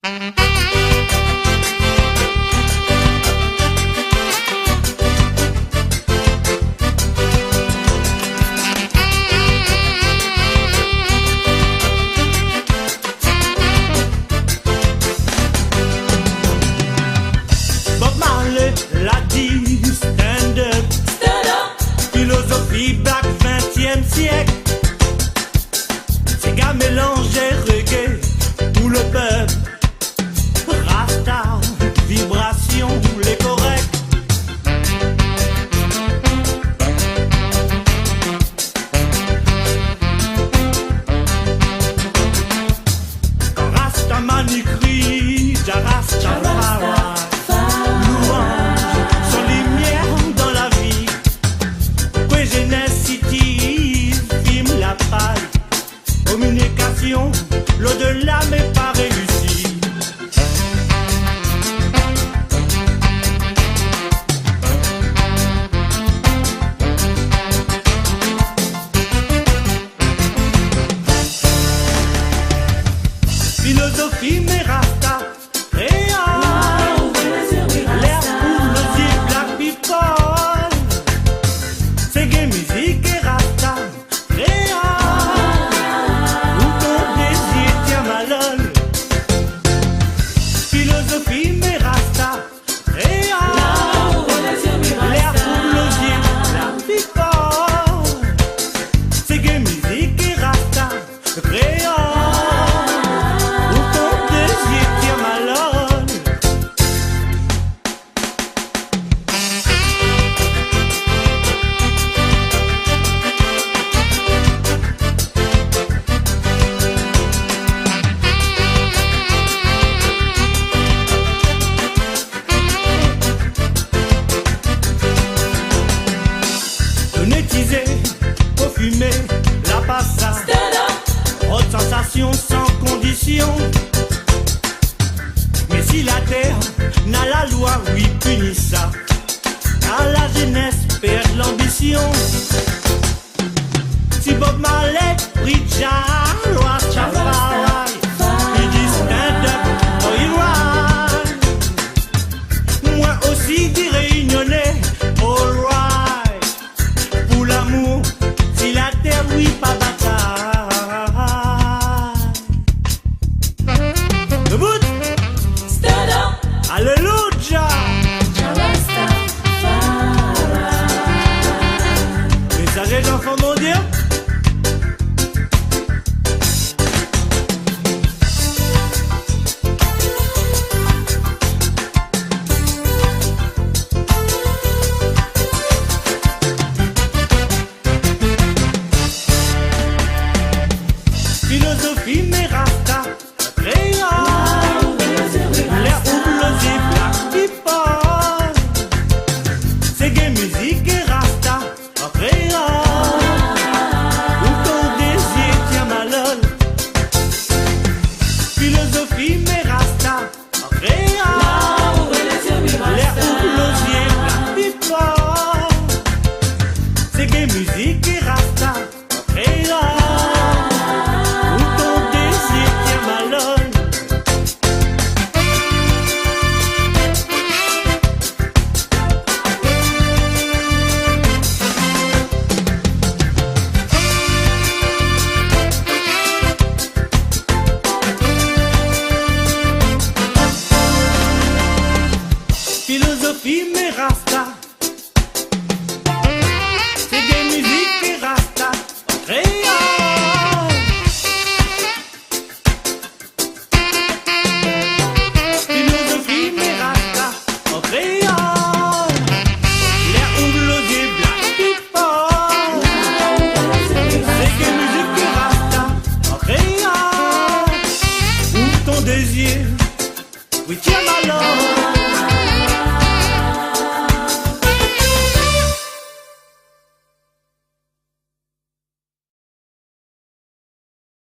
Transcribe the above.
Bob Marley l'a dit, stand up, philosophie black 20e siècle. Ces gars mélangeaient reggae ou le peuple, rasta, vibration, les corrects. Quand Rastaman y crie, Jarastafari, louange, son lumière dans la vie. Que Jeunesse City, filme la paille, communication, l'au-delà mais pas réussi. Philosophie mais rasta, réel, l'air pour l'osier black people. C'est gay musique et rasta, réel, où ton désir tient malheur. Philosophie mais rasta, réel, l'air pour l'osier black people. C'est gay musique et rasta, réel. Monétiser, parfumer, la passade, haute sensation sans condition. Mais si la terre n'a la loi, oui, punit ça. Car la jeunesse perd l'ambition. Si Bob Marley, Richard, Rastafari, il dit stand up, oh il ride. Moi aussi dis réunionnais, all right. Pour l'amour, si la terre, oui, pas bataille. Debout, alléluia. Messager d'enfant mon Dieu. Philosophie mais rasta, réel, l'air où l'osier black people. C'est gay musique et rasta, réel, où ton désir tient malheur. Philosophie mais rasta, réel, l'air où l'osier black people. C'est gay musique et rasta, réel. Philosophie mais rasta, c'est des musiques et rasta, réel. Philosophie mais rasta, réel, l'air où l'osier black people. C'est des musiques et rasta, réel, où ton désir, oui tiens ma langue.